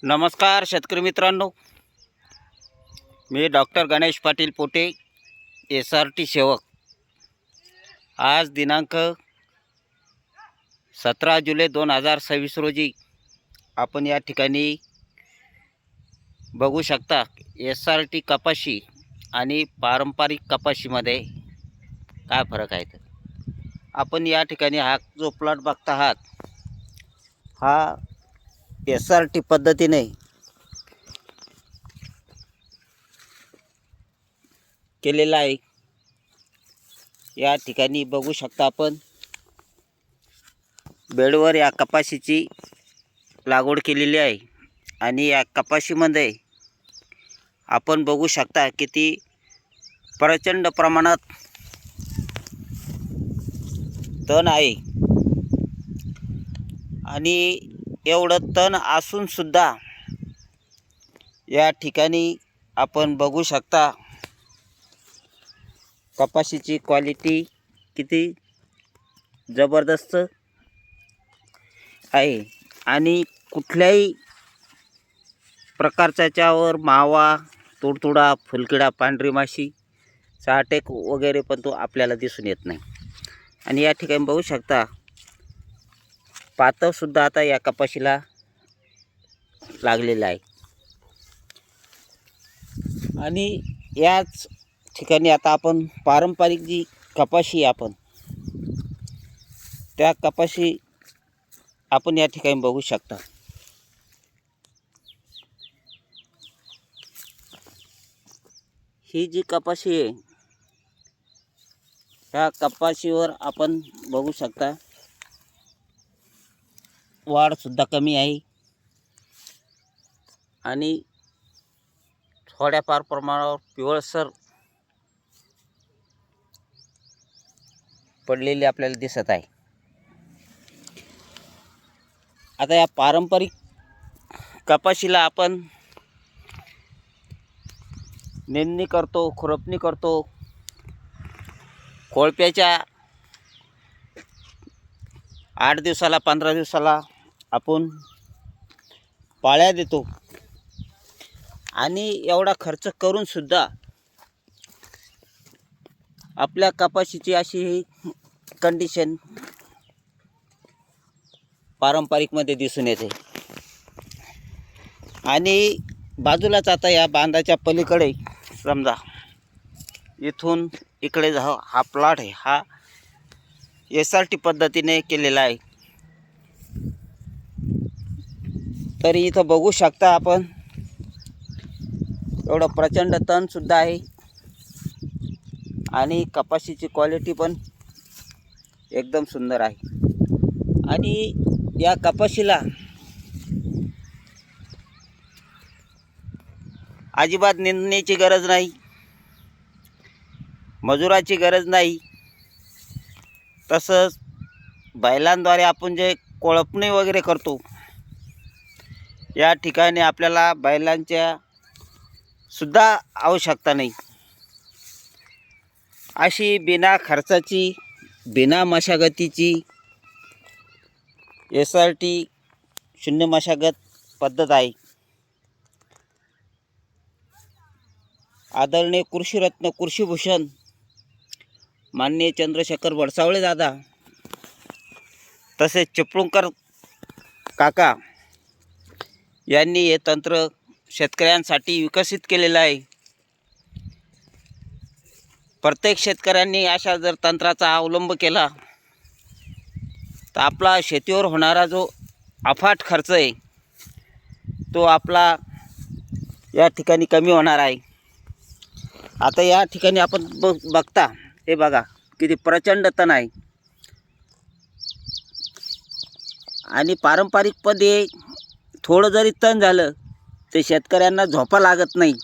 नमस्कार शेतकरी मित्रांनो, मी डॉक्टर गणेश पाटील पोटे, SRT सेवक. आज दिनांक 17 जुलै 2026 रोजी आपण या ठिकाणी बघू शकता SRT कपाशी आणि पारंपरिक कपाशीमध्ये काय फरक आहे. आपण या ठिकाणी हा जो प्लॉट बघता आहात हा SRT पद्धतीने केलेला आहे. या ठिकाणी बघू शकता आपण बेडवर या कपाशीची लागवड केलेली आहे आणि या कपाशीमध्ये आपण बघू शकता किती प्रचंड प्रमाणात तण आहे आणि एवढं तण असून सुद्धा या ठिकाणी आपण बघू शकता कपाशीची क्वालिटी किती जबरदस्त आहे आणि कुठल्याही प्रकारचा त्यावर मावा, तुडतुडा, फुलकिडा, पांढरी माशी, चाटेक वगैरे पण तो आपल्याला दिसून येत नाही. आणि या ठिकाणी बघू शकता पातवसुद्धा आता या कपाशीला लागलेला आहे. आणि याच ठिकाणी आता आपण पारंपरिक जी कपाशी आपण त्या कपाशी आपण या ठिकाणी बघू शकता. ही जी कपाशी आहे ह्या कपाशीवर आपण बघू शकता वाढसुद्धा कमी आहे आणि थोड्याफार प्रमाणावर पिवळसर पडलेली आपल्याला दिसत आहे. आता या पारंपरिक कपाशीला आपण नेंदणी करतो, खुरपणी करतो, कोळप्याच्या 8 दिवसाला 15 दिवसाला आपण पाळ्या देतो आणि एवढा खर्च करून सुद्धा आपल्या कपाशीची अशी कंडिशन पारंपरिकमध्ये दिसून येते. आणि बाजूलाच आता या बांधाच्या पलीकडे समजा इथून इकडे हा प्लॉट आहे, हा SRT पद्धतीने केलेला आहे. तरी इथं बघू शकता आपण एवढं प्रचंड तणसुद्धा आहे आणि कपाशीची क्वालिटी पण एकदम सुंदर आहे. आणि या कपाशीला अजिबात निंदण्याची गरज नाही, मजुराची गरज नाही. तसंच बैलांद्वारे आपण जे कोळपणी वगैरे करतो या ठिकाणी आपल्याला बैलांच्या सुद्धा आवश्यकता नाही. अशी बिना खर्चाची, बिना मशागतीची SRT शून्य मशागत पद्धत आहे. आदरणीय कृषीरत्न, कृषीभूषण माननीय चंद्रशेखर वडसावळे दादा, तसेच चिपळूणकर काका यांनी हे तंत्र शेतकऱ्यांसाठी विकसित केलेलं आहे. प्रत्येक शेतकऱ्यांनी अशा जर तंत्राचा अवलंब केला तर आपला शेतीवर होणारा जो अफाट खर्च आहे तो आपला या ठिकाणी कमी होणार आहे. आता या ठिकाणी आपण बघता, हे बघा किती प्रचंड तण आहे. आणि पारंपरिकपणे थोडं जरी तण झालं ते शेतकऱ्यांना झोपा लागत नाही.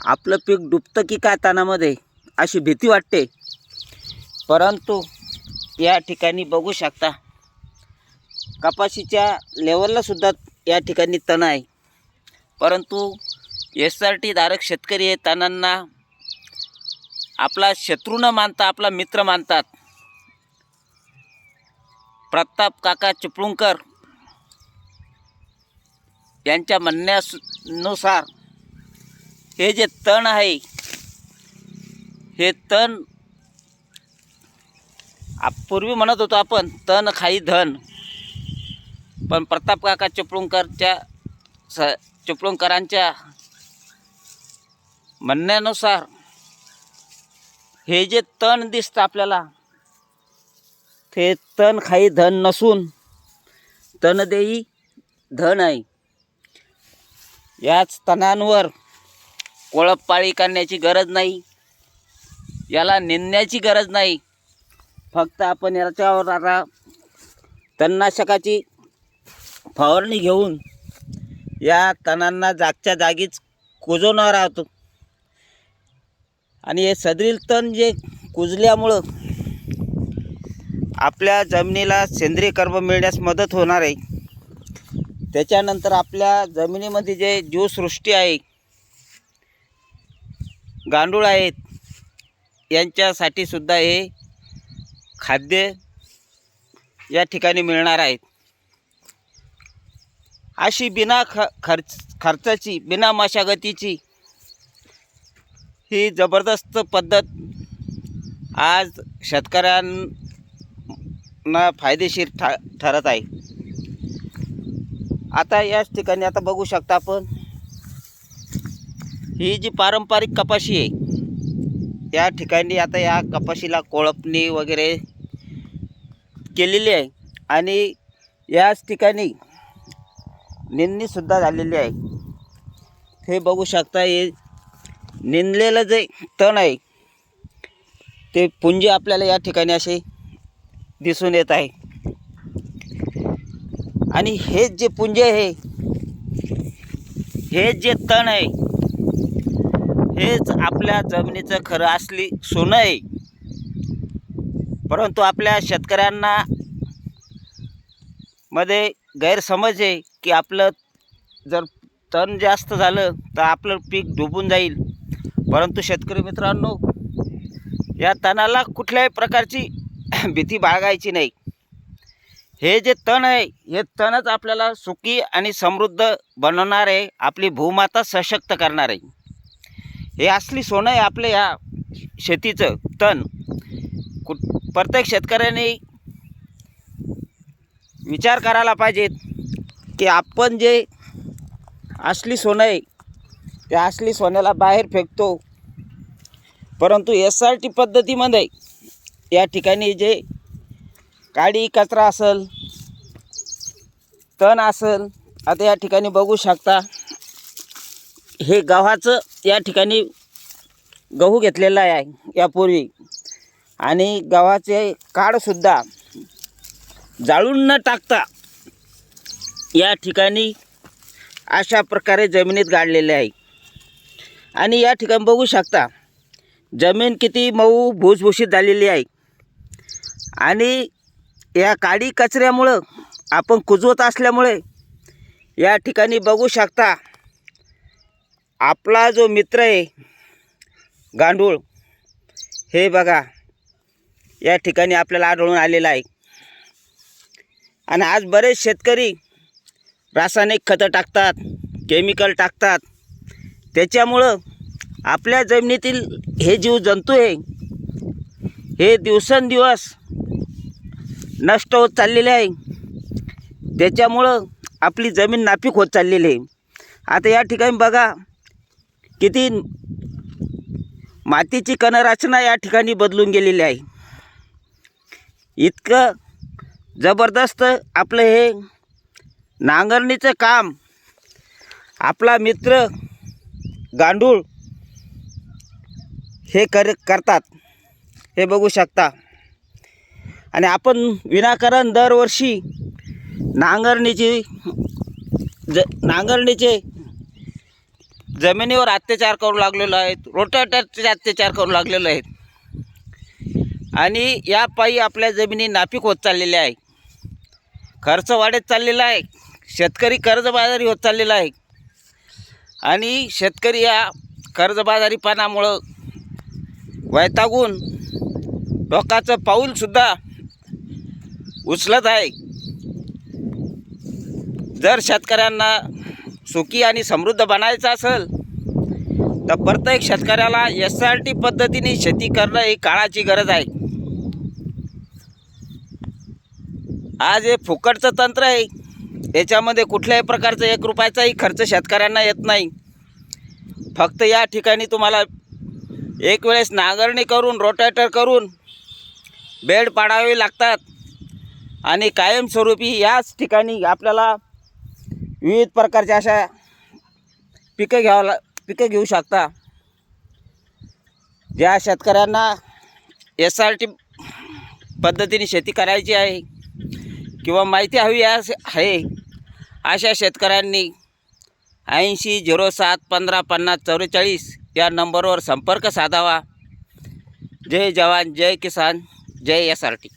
आपलं पीक डुबतं की काय तणामध्ये अशी भीती वाटते. परंतु या ठिकाणी बघू शकता कपाशीच्या लेवलला सुद्धा या ठिकाणी तण आहे. परंतु SRT धारक शेतकरी हे तणांना आपला शत्रू न मानता आपला मित्र मानतात. प्रताप काका चिपळूणकर यांच्या म्हणण्यानुसार हे जे तण आहे, हे तण पूर्वी म्हणत होतो आपण तण खाई धन, पण प्रताप काका चिपळूणकरांच्या म्हणण्यानुसार हे जे तण दिसतं आपल्याला, ते तण खाई धन नसून तण देई धन आहे. याच तणांवर कोळपपाळी करण्याची गरज नाही, याला निंदण्याची गरज नाही. फक्त आपण याच्यावर आता तणनाशकाची फवारणी घेऊन या तणांना जागच्या जागीच कुजवणार आहोत. आणि हे सदरील तण जे कुजल्यामुळं आपल्या जमिनीला सेंद्रिय कर्ब मिळण्यास मदत होणार आहे. त्याच्यानंतर आपल्या जमिनीमध्ये जे जीवसृष्टी आहे, गांडूळ आहेत, यांच्यासाठी सुद्धा हे खाद्य या ठिकाणी मिळणार आहेत. अशी बिना खर्चाची, बिना मशागतीची ही जबरदस्त पद्धत आज शेतकऱ्यांना फायदेशीर ठरत आहे. आता याच ठिकाणी आता बघू शकता आपण, ही जी पारंपरिक कपाशी आहे, या ठिकाणी आता या कपाशीला कोळपणी वगैरे केलेली आहे आणि याच ठिकाणी निंदणीसुद्धा झालेली आहे. हे बघू शकता, हे निंदलेलं जे तण आहे ते पुंजे आपल्याला या ठिकाणी असे दिसून येत आहे. आणि हे जे पुंजे आहे, हे जे तण आहे, हेच आपल्या जमिनीचं खरं असली सोनं आहे. परंतु आपल्या शेतकऱ्यांना मध्ये गैरसमज आहे की आपलं जर तण जास्त झालं तर आपलं पीक डुबून जाईल. परंतु शेतकरी मित्रांनो, या तणाला कुठल्याही प्रकारची भीती बाळगायची नाही. हे जे तण आहे, हे तणच आपल्याला सुखी आणि समृद्ध बनवणार आहे, आपली भूमाता सशक्त करणार आहे. हे असली सोनं आहे आपलं या शेतीचं तण. प्रत्येक शेतकऱ्याने विचार करायला पाहिजे की आपण जे असली सोनं आहे त्या असली सोन्याला बाहेर फेकतो, परंतु SRT पद्धतीमध्ये या ठिकाणी जे काडी कचरा असेल, तण असेल, आता या ठिकाणी बघू शकता, हे गव्हाचं या ठिकाणी गहू घेतलेला आहे यापूर्वी, आणि गव्हाचे काडसुद्धा जाळून न टाकता या ठिकाणी अशा प्रकारे जमिनीत गाडलेले आहे. आणि या ठिकाणी बघू शकता जमीन किती मऊ भुसभुशीत झालेली आहे. आणि या काडी कचऱ्यामुळं आपण कुजवत असल्यामुळे या ठिकाणी बघू शकता आपला जो मित्र आहे गांडूळ, हे बघा या ठिकाणी आपल्याला आढळून आलेला आहे. आणि आज बरेच शेतकरी रासायनिक खतं टाकतात, केमिकल टाकतात, त्याच्यामुळं आपल्या जमिनीतील हे जीवजंतू आहे हे दिवसेंदिवस नष्ट होत चाललेले आहे. त्याच्यामुळं आपली जमीन नापीक होत चाललेली आहे. आता या ठिकाणी बघा किती मातीची कणरचना या ठिकाणी बदलून गेलेली आहे. इतकं जबरदस्त आपलं हे नांगरणीचं काम आपला मित्र गांडूळ हे करतात, हे बघू शकता. आणि आपण विनाकारण दरवर्षी नांगरणीचे जमिनीवर अत्याचार करू लागलेलो आहेत, रोटावेटरचे अत्याचार करू लागलेलो आहेत. आणि या पायी आपल्या जमिनी नापीक होत चाललेल्या आहे, खर्च वाढत चाललेला आहे, शेतकरी कर्जबाजारी होत चाललेला आहे. आणि शेतकरी या कर्जबाजारीपणामुळं वैतागून डोकाचं पाऊलसुद्धा उचलत आहे. जर शेतकऱ्यांना सुखी आणि समृद्ध बनायचं असेल तर प्रत्येक शेतकऱ्याला SRT पद्धतीने शेती करणं ही काळाची गरज आहे. आज हे फुकटचं तंत्र आहे. याच्यामध्ये कुठल्याही प्रकारचा 1 रुपयाचाही खर्च शेतकऱ्यांना येत नाही. फक्त या ठिकाणी तुम्हाला एक वेळेस नांगरणी करून रोटेटर करून बेड पाडावे लागतात आणि कायमस्वरूपी याच ठिकाणी आपल्याला विविध प्रकारच्या अशा पिकं घेऊ शकता. ज्या शेतकऱ्यांना SRT पद्धतीने शेती करायची आहे किंवा माहिती हवी आहे अशा शेतकऱ्यांनी 8007155044 या नंबरवर संपर्क साधावा. जय जवान, जय किसान, जय SRT.